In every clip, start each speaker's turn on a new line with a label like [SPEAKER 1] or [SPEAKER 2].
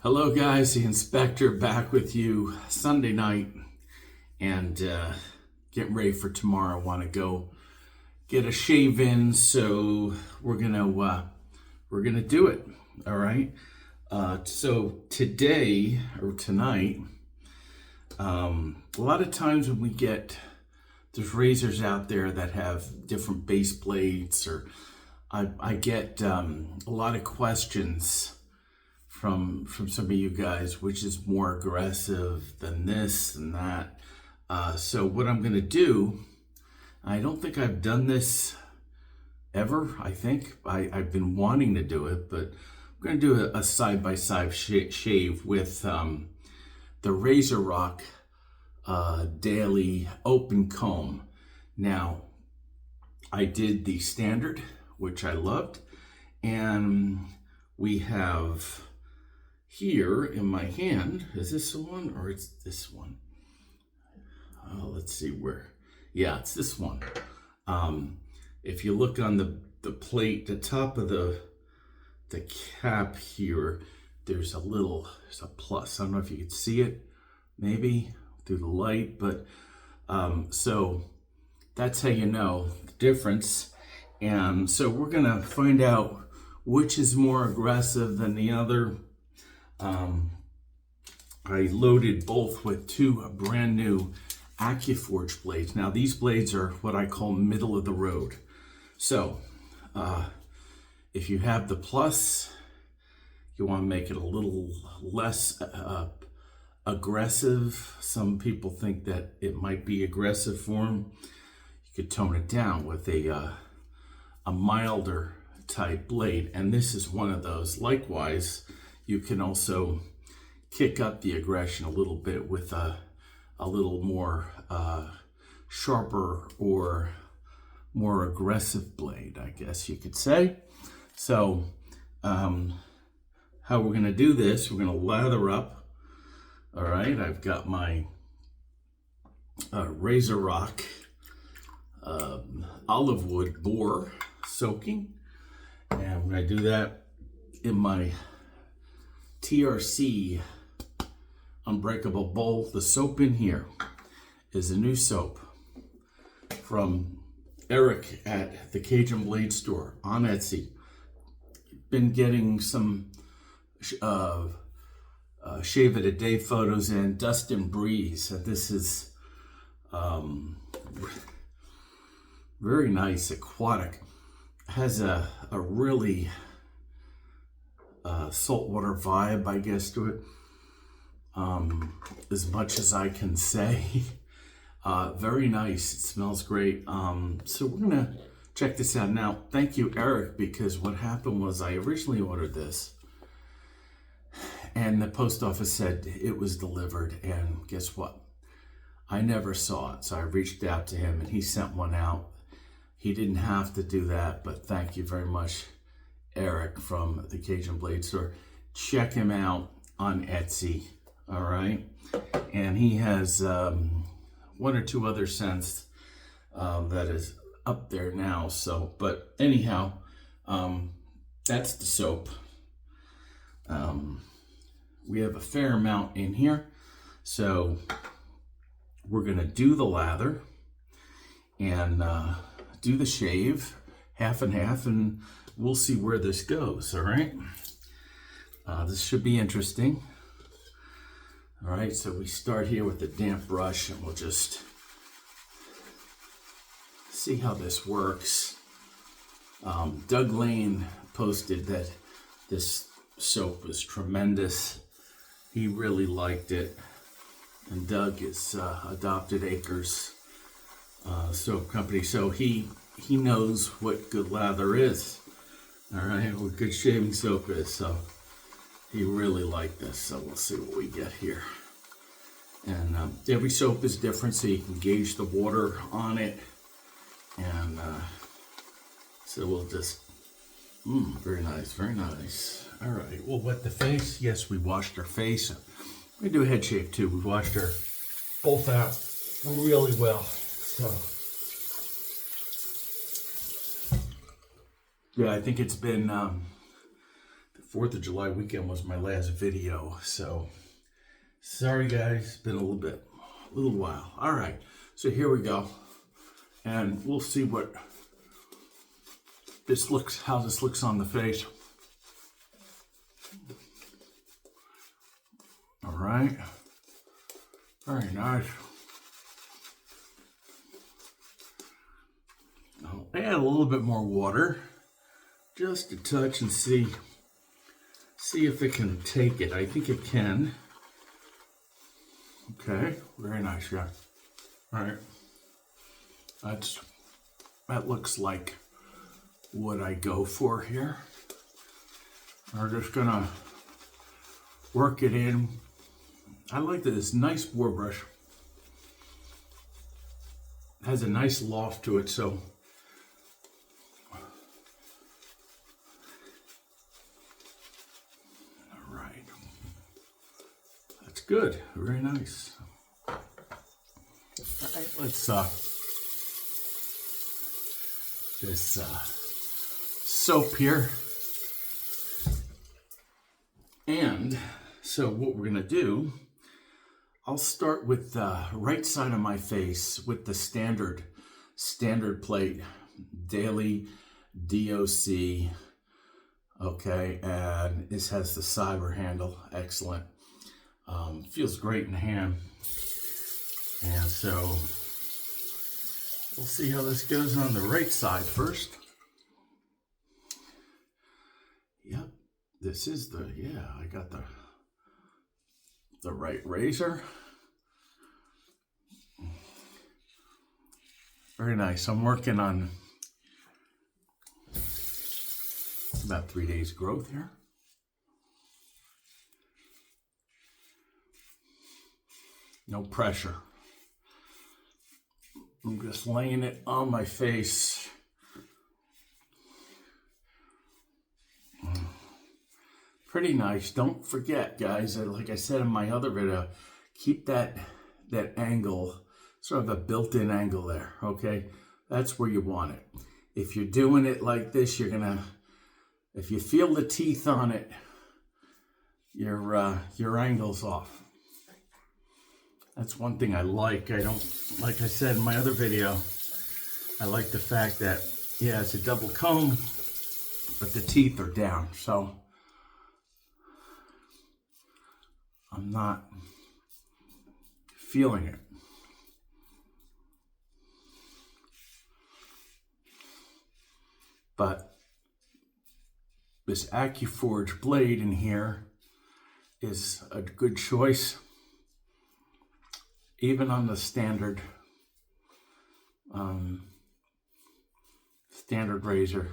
[SPEAKER 1] Hello guys, the inspector back with you Sunday night and getting ready for tomorrow. I want to go get a shave in, so we're gonna do it. All right. So today or tonight, a lot of times when there's razors out there that have different base blades, or I get a lot of questions from some of you guys, which is more aggressive than this and that. So what I'm gonna do, I don't think I've done this ever. I think I've been wanting to do it, but I'm gonna do a side-by-side shave with the Razorock daily open comb. Now, I did the standard, which I loved, and we have here in my hand, is this the one or it's this one? Let's see where. Yeah, it's this one. If you look on the plate, the top of the cap here, there's a plus. I don't know if you can see it, maybe through the light, but so that's how you know the difference. And so we're gonna find out which is more aggressive than the other. I loaded both with two brand new AccuForge blades. Now these blades are what I call middle of the road. So if you have the plus, you want to make it a little less aggressive. Some people think that it might be aggressive for them. You could tone it down with a milder type blade, and this is one of those. Likewise, you can also kick up the aggression a little bit with a little more sharper or more aggressive blade, I guess you could say. So how we're going to do this, we're going to lather up. All right, I've got my Razorock olive wood boar soaking, and I'm going to do that in my TRC Unbreakable Bowl. The soap in here is a new soap from Eric at the Cajun Blade Store on Etsy. Been getting some shave it a day photos, and Dustin Breeze. This is very nice, aquatic. Has a really saltwater vibe, I guess, to it, as much as I can say. Very nice. It smells great. So we're gonna check this out now. Thank you, Eric, because what happened was I originally ordered this and the post office said it was delivered, and guess what? I never saw it. So I reached out to him and he sent one out. He didn't have to do that, but thank you very much, Eric from the Cajun Blade Store. Check him out on Etsy, all right? And he has one or two other scents that is up there now. So, but anyhow, that's the soap. We have a fair amount in here. So we're gonna do the lather and do the shave, half and half, and we'll see where this goes, all right? This should be interesting. All right, so we start here with the damp brush, and we'll just see how this works. Doug Lane posted that this soap was tremendous. He really liked it. And Doug is Adopted Acres soap company, so he knows what good lather is. All right, what good shaving soap is. So he really liked this. So we'll see what we get here. And every soap is different, so you can gauge the water on it. And so we'll just, very nice, very nice. All right, we'll wet the face. Yes, we washed our face. We do a head shave too. We washed our both out really well. So yeah, I think it's been 4th of July weekend was my last video, so sorry guys, been a little while. All right, so here we go, and we'll see what this looks, how this looks on the face. All right, very nice. I'll add a little bit more water, just a touch, and see if it can take it. I think it can. Okay, very nice, yeah. All right, that looks like what I go for here. We're just gonna work it in. I like this nice boar brush. It has a nice loft to it, so good, very nice. All right, let's this soap here. And so what we're gonna do, I'll start with the right side of my face with the standard plate, daily DOC. Okay, and this has the cyber handle, excellent. Feels great in the hand. And so we'll see how this goes on the right side first. Yep, this is I got the right razor. Very nice. I'm working on about 3 days growth here. No pressure. I'm just laying it on my face. Pretty nice. Don't forget, guys, like I said in my other video, keep that angle, sort of a built-in angle there, okay? That's where you want it. If you're doing it like this, if you feel the teeth on it, your angle's off. That's one thing I like. I don't, like I said in my other video, I like the fact that, yeah, it's a double comb, but the teeth are down. So I'm not feeling it. But this AccuForge blade in here is a good choice. Even on the standard razor.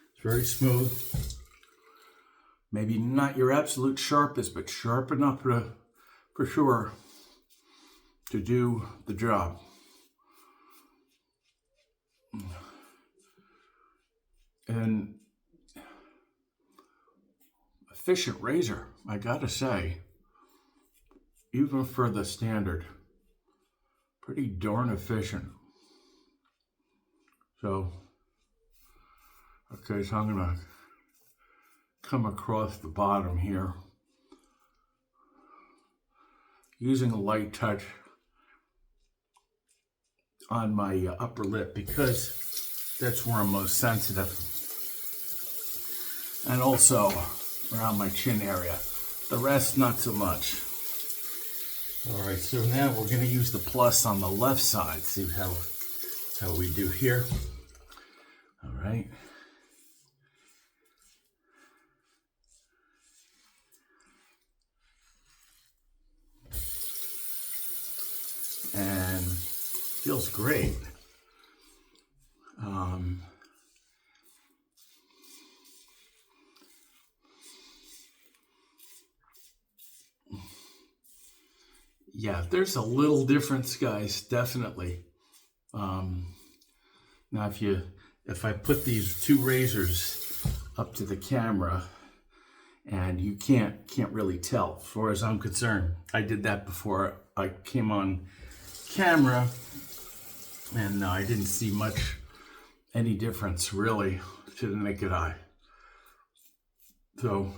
[SPEAKER 1] It's very smooth. Maybe not your absolute sharpest, but sharp enough for sure to do the job. And efficient razor, I gotta say, even for the standard, pretty darn efficient. So, okay, so I'm gonna come across the bottom here, using a light touch on my upper lip because that's where I'm most sensitive, and also around my chin area. The rest, not so much. All right, so now we're gonna use the plus on the left side. See how we do here. All right. And feels great. Yeah, there's a little difference, guys, definitely. Now, if I put these two razors up to the camera, and you can't really tell, as far as I'm concerned. I did that before I came on camera, and I didn't see much any difference really to the naked eye. So,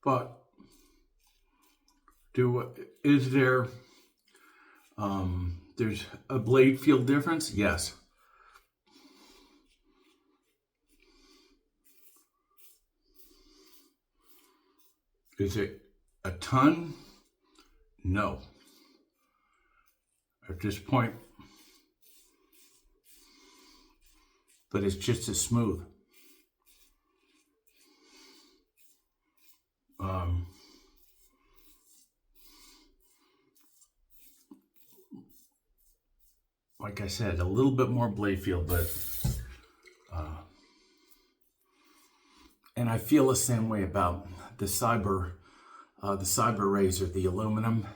[SPEAKER 1] but is there there's a blade feel difference? Yes. Is it a ton? No. At this point, but it's just as smooth. Like I said, a little bit more blade feel, but and I feel the same way about the Cyber razor, the aluminum.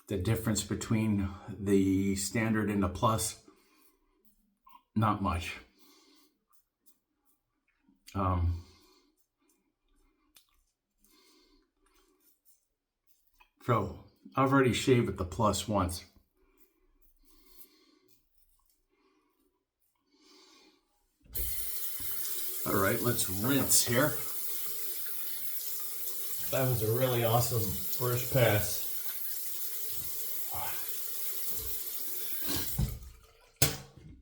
[SPEAKER 1] The difference between the standard and the plus, not much. So I've already shaved with the plus once. All right, let's rinse here. That was a really awesome first pass.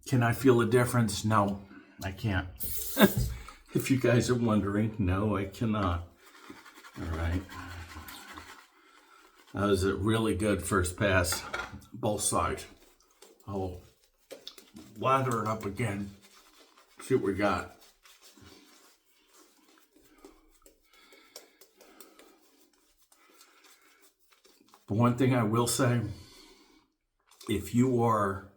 [SPEAKER 1] Can I feel a difference? No, I can't. If you guys are wondering, no, I cannot. All right. That was a really good first pass, both sides. I'll lather it up again, see what we got. But one thing I will say, if you are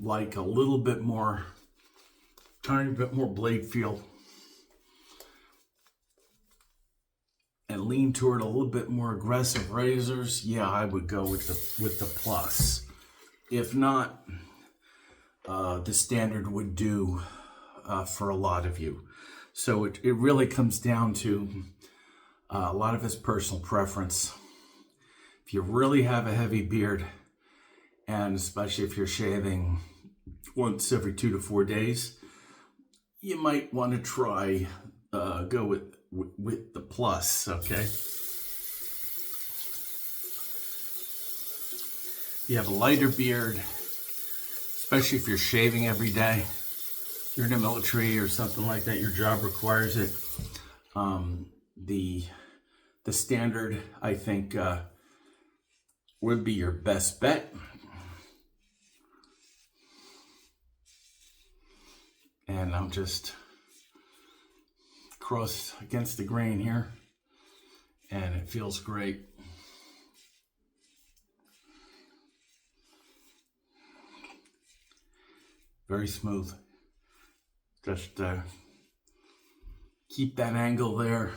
[SPEAKER 1] like a little bit more, tiny bit more blade feel, and lean toward a little bit more aggressive razors, yeah, I would go with the plus. If not, the standard would do for a lot of you. So it really comes down to a lot of it's personal preference. If you really have a heavy beard, and especially if you're shaving once every 2 to 4 days, you might want to try go with the plus, okay? If you have a lighter beard, especially if you're shaving every day, you're in the military or something like that, your job requires it, the standard, I think, would be your best bet. And I'm just cross against the grain here, and it feels great. Very smooth. Just keep that angle there,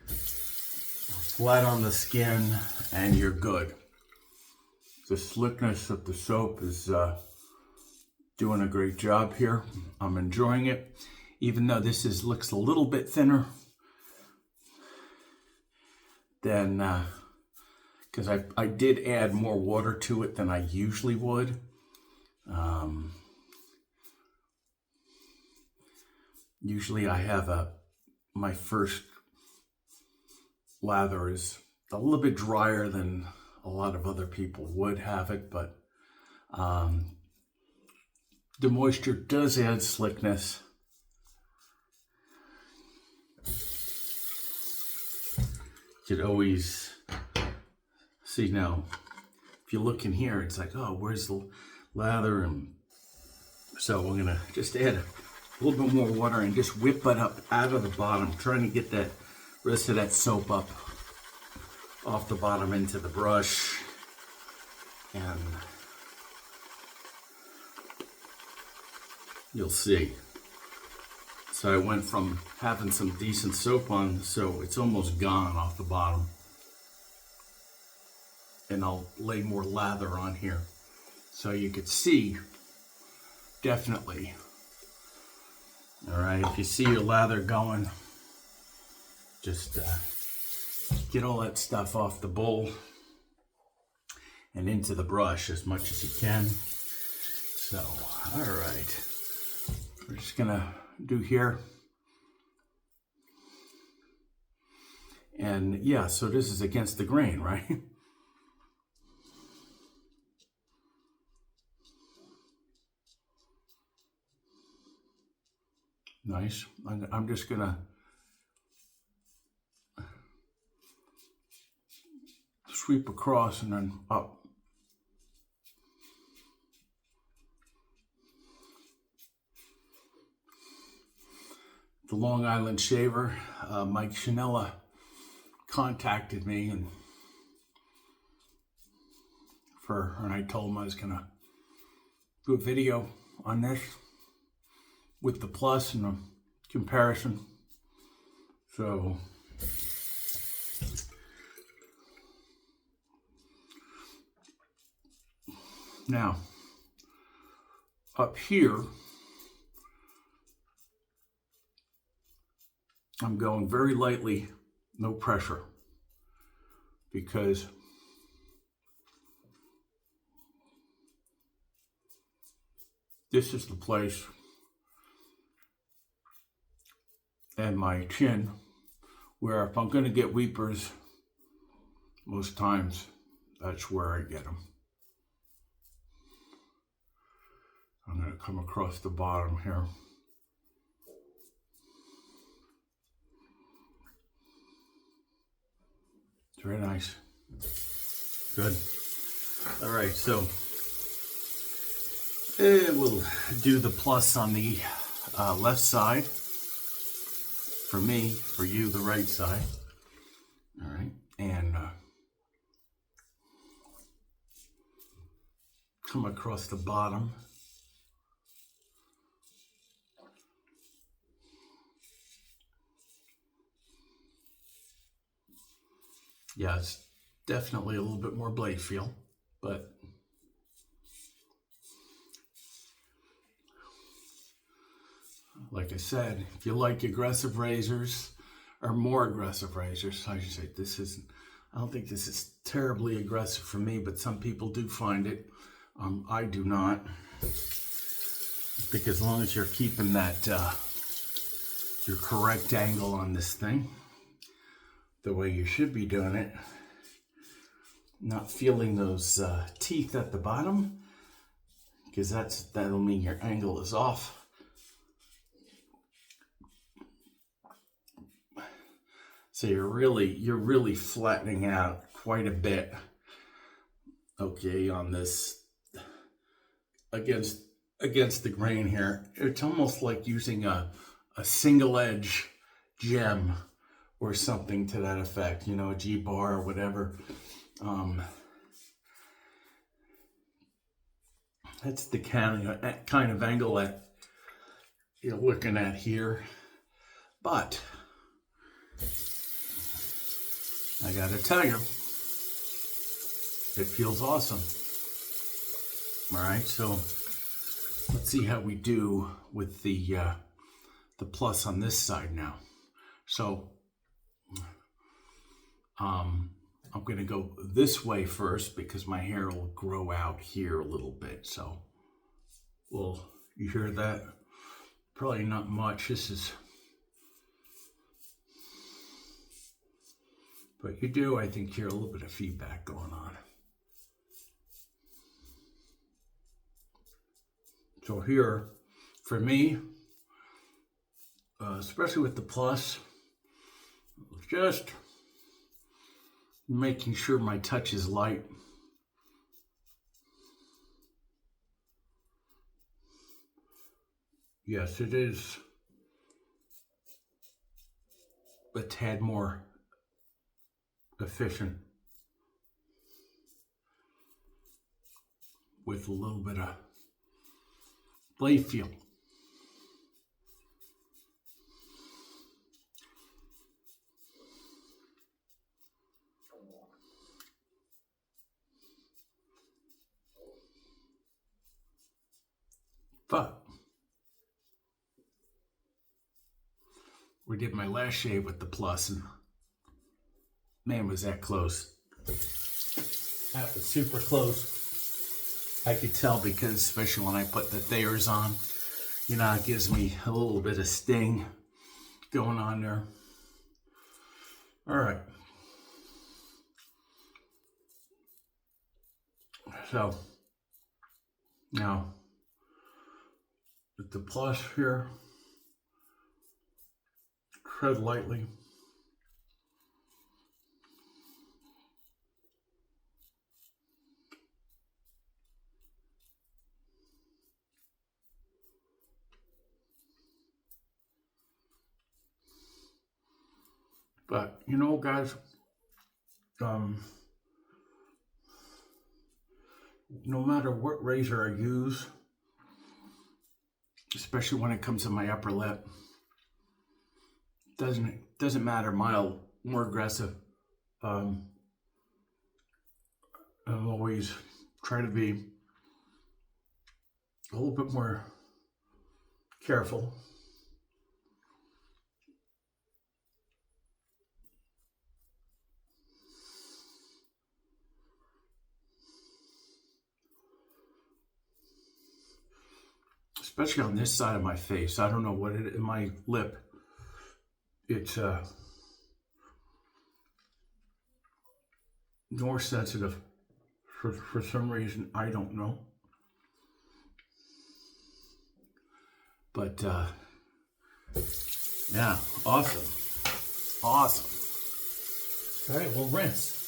[SPEAKER 1] flat on the skin, and you're good. The slickness of the soap is doing a great job here. I'm enjoying it, even though this looks a little bit thinner than, because I did add more water to it than I usually would. Usually I have my first lather is a little bit drier than a lot of other people would have it, but the moisture does add slickness. You could always see now, if you look in here, it's like, oh, where's the lather? And so we're gonna just add a little bit more water and just whip it up out of the bottom, trying to get that rest of that soap up off the bottom into the brush. And you'll see. So I went from having some decent soap on, so it's almost gone off the bottom. And I'll lay more lather on here, so you could see, definitely. All right, if you see your lather going, just get all that stuff off the bowl. and into the brush as much as you can. So, all right. We're just gonna do here. And yeah, so this is against the grain, right? Nice. I'm just gonna sweep across and then up. The Long Island shaver, Mike Chanella, contacted me and I told him I was gonna do a video on this with the plus and the comparison. So now up here, I'm going very lightly, no pressure, because this is the place, and my chin, where if I'm going to get weepers, most times that's where I get them. I'm going to come across the bottom here. Very nice. Good. All right, so we'll do the plus on the left side. For me, for you, the right side. All right, and come across the bottom. Yeah, it's definitely a little bit more blade feel, but like I said, if you like aggressive razors, or more aggressive razors, I should say, I don't think this is terribly aggressive for me, but some people do find it. I do not. I think as long as you're keeping that, your correct angle on this thing, the way you should be doing it, not feeling those teeth at the bottom, because that'll mean your angle is off. So you're really flattening out quite a bit, okay, on this against the grain here. It's almost like using a single edge gem or something to that effect, you know, a G-bar or whatever. That's the kind of angle that you're looking at here. But I gotta tell you, it feels awesome. All right, so let's see how we do with the plus on this side now. So I'm gonna go this way first because my hair will grow out here a little bit. So, well, you hear that? Probably not much. But you do, I think, hear a little bit of feedback going on. So here, for me, especially with the plus, just making sure my touch is light. Yes, it is a tad more efficient with a little bit of blade feel. But we did my last shave with the plus, and man, was that close. That was super close. I could tell because, especially when I put the Thayers on, you know, it gives me a little bit of sting going on there. All right. So, now, with the plus here, tread lightly. But, you know, guys, no matter what razor I use, especially when it comes to my upper lip, doesn't matter, mild, more aggressive. I'm always trying to be a little bit more careful. Especially on this side of my face. I don't know what it is, my lip. It's more sensitive for some reason. I don't know. But yeah, awesome. Awesome. All right, we'll rinse.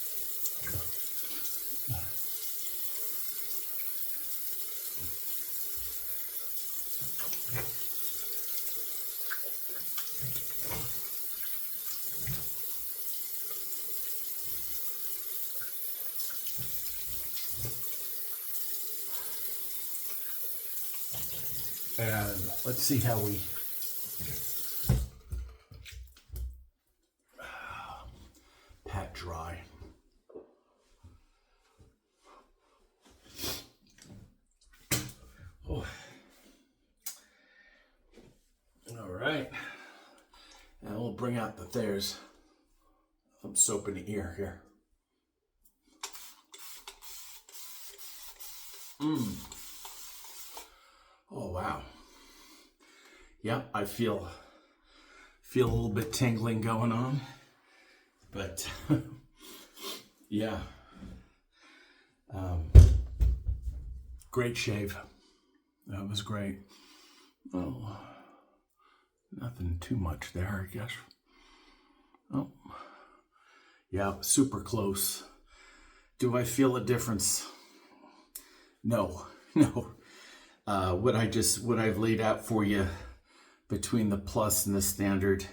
[SPEAKER 1] And let's see how we pat dry. Oh. All right. And we'll bring out the Thayers. Some soap in the ear here. Oh, wow. Yep, I feel a little bit tingling going on, but yeah, great shave. That was great. Oh, nothing too much there, I guess. Oh, yeah, super close. Do I feel a difference? No, no. What I've laid out for you between the plus and the standard,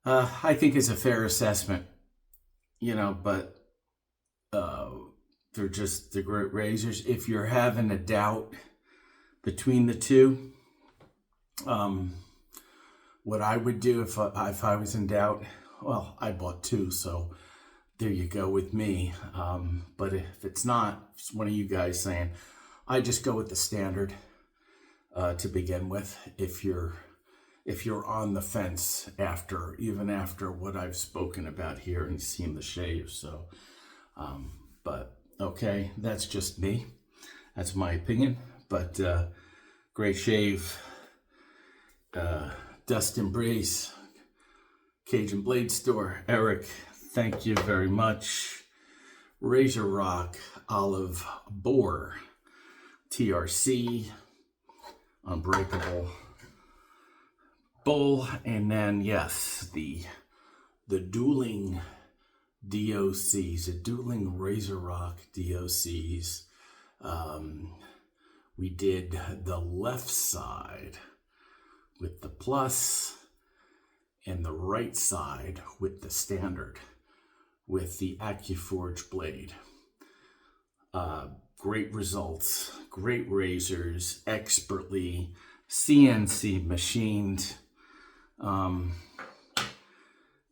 [SPEAKER 1] I think is a fair assessment, you know, but they're great razors. If you're having a doubt between the two, what I would do if I was in doubt, well, I bought two, so there you go with me. But if it's not, it's one of you guys saying, I just go with the standard to begin with. If you're on the fence even after what I've spoken about here and seen the shave, so but okay, that's just me. That's my opinion. But great shave, Dustin Breeze, Cajun Blade Store. Eric, thank you very much. Razorock, Olive Boar, TRC, Unbreakable Bull, and then yes, the dueling DOCs, the dueling Razorock DOCs. We did the left side with the plus and the right side with the standard with the AccuForge blade. Great results, great razors, expertly CNC machined.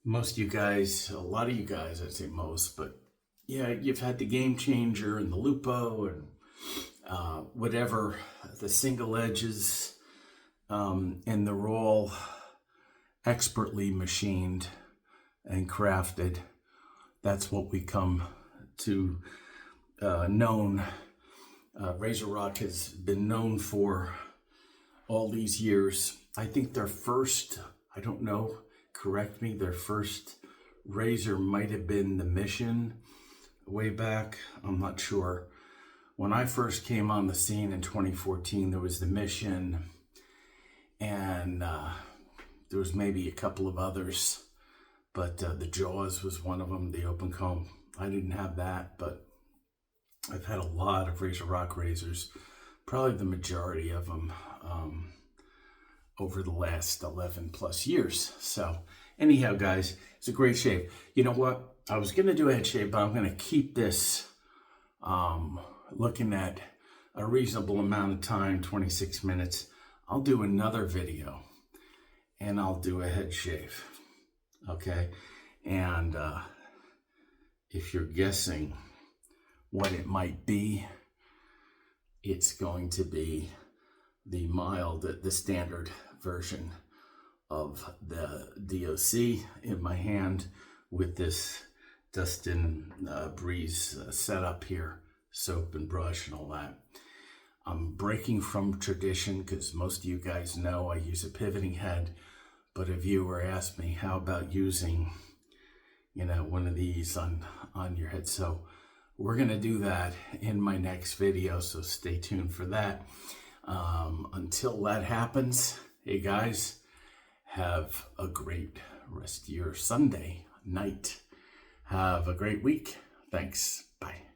[SPEAKER 1] Most of you guys, a lot of you guys, I'd say most, but yeah, you've had the Game Changer and the Lupo and whatever, the single edges, and they're all expertly machined and crafted. That's what we come to known. Razorock has been known for all these years. I think their first, I don't know, correct me, their first razor might have been the Mission way back. I'm not sure. When I first came on the scene in 2014, there was the Mission, and there was maybe a couple of others, but the Jaws was one of them, the open comb. I didn't have that, but I've had a lot of Razorock razors, probably the majority of them, over the last 11 plus years. So anyhow, guys, it's a great shave. You know what? I was going to do a head shave, but I'm going to keep this looking at a reasonable amount of time, 26 minutes. I'll do another video and I'll do a head shave. Okay. And if you're guessing what it might be, it's going to be the mild, the standard version of the DOC in my hand with this Dustin Breeze setup here, soap and brush and all that. I'm breaking from tradition because most of you guys know I use a pivoting head, but a viewer asked me, how about using, you know, one of these on your head? So we're going to do that in my next video, so stay tuned for that. Until that happens, hey guys, have a great rest of your Sunday night. Have a great week. Thanks. Bye.